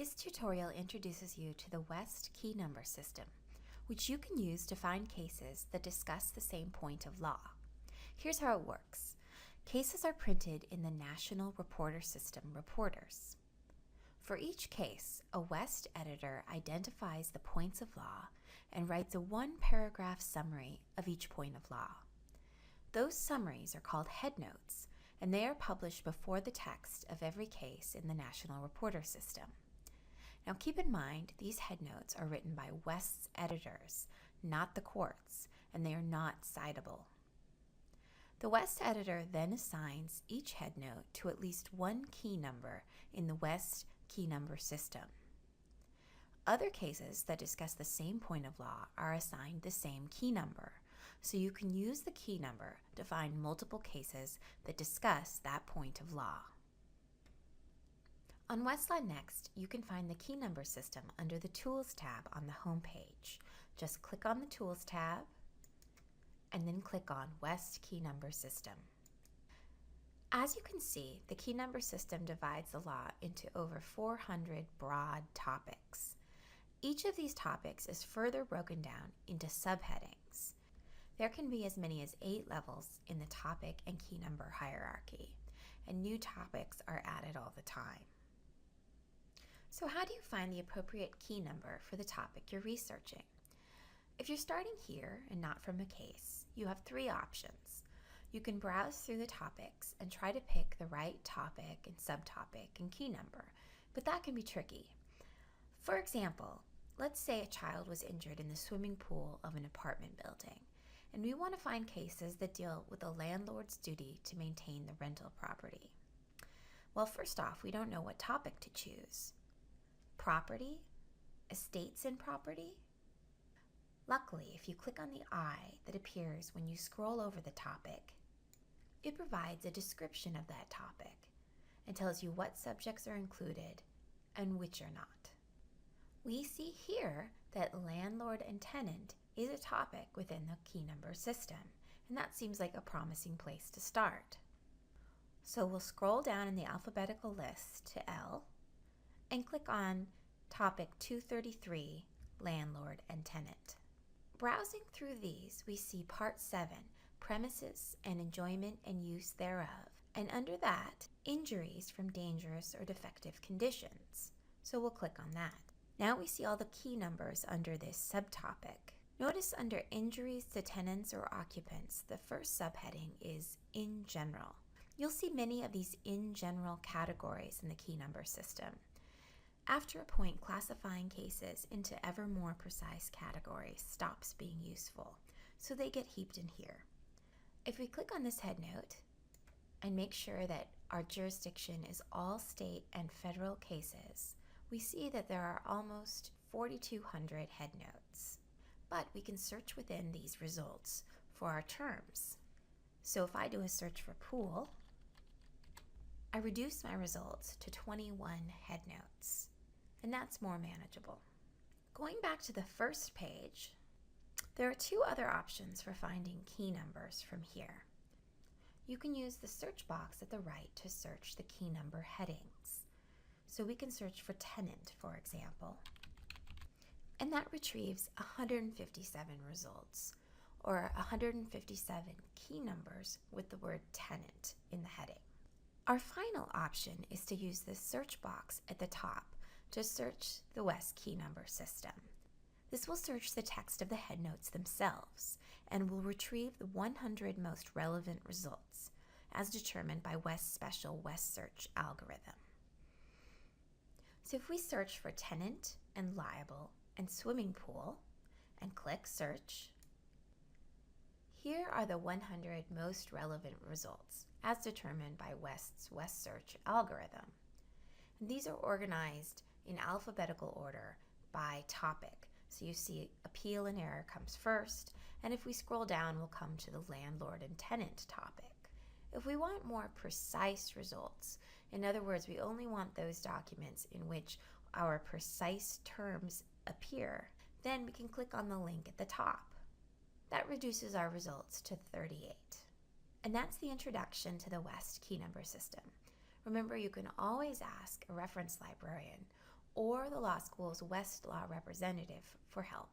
This tutorial introduces you to the West key number system, which you can use to find cases that discuss the same point of law. Here's how it works. Cases are printed in the National Reporter System reporters. For each case, a West editor identifies the points of law and writes a one-paragraph summary of each point of law. Those summaries are called headnotes, and they are published before the text of every case in the National Reporter System. Now keep in mind, these headnotes are written by West's editors, not the courts, and they are not citable. The West editor then assigns each headnote to at least one key number in the West key number system. Other cases that discuss the same point of law are assigned the same key number, so you can use the key number to find multiple cases that discuss that point of law. On Westlaw Next, you can find the key number system under the Tools tab on the home page. Just click on the Tools tab and then click on West Key Number System. As you can see, the key number system divides the law into over 400 broad topics. Each of these topics is further broken down into subheadings. There can be as many as 8 levels in the topic and key number hierarchy, and new topics are added all the time. So how do you find the appropriate key number for the topic you're researching? If you're starting here and not from a case, you have 3 options. You can browse through the topics and try to pick the right topic and subtopic and key number, but that can be tricky. For example, let's say a child was injured in the swimming pool of an apartment building, and we want to find cases that deal with the landlord's duty to maintain the rental property. Well, first off, we don't know what topic to choose. Property? Estates in property? Luckily, if you click on the eye that appears when you scroll over the topic, it provides a description of that topic and tells you what subjects are included and which are not. We see here that landlord and tenant is a topic within the key number system, and that seems like a promising place to start. So we'll scroll down in the alphabetical list to L and click on Topic 233, Landlord and Tenant. Browsing through these, we see Part 7, Premises and Enjoyment and Use thereof, and under that, Injuries from Dangerous or Defective Conditions. So we'll click on that. Now we see all the key numbers under this subtopic. Notice under Injuries to Tenants or Occupants, the first subheading is In General. You'll see many of these in general categories in the key number system. After a point, classifying cases into ever more precise categories stops being useful, so they get heaped in here. If we click on this headnote and make sure that our jurisdiction is all state and federal cases, we see that there are almost 4,200 headnotes. But we can search within these results for our terms. So if I do a search for pool, I reduce my results to 21 headnotes, and that's more manageable. Going back to the first page, there are 2 other options for finding key numbers from here. You can use the search box at the right to search the key number headings. So we can search for tenant, for example, and that retrieves 157 results, or 157 key numbers with the word tenant in the heading. Our final option is to use the search box at the top to search the West key number system. This will search the text of the headnotes themselves and will retrieve the 100 most relevant results as determined by West's special West Search algorithm. So if we search for tenant and liable and swimming pool and click search, here are the 100 most relevant results as determined by West's West Search algorithm. And these are organized in alphabetical order by topic. So you see appeal and error comes first, and if we scroll down, we'll come to the landlord and tenant topic. If we want more precise results, in other words, we only want those documents in which our precise terms appear, then we can click on the link at the top. That reduces our results to 38. And that's the introduction to the West key number system. Remember, you can always ask a reference librarian or the law school's Westlaw representative for help.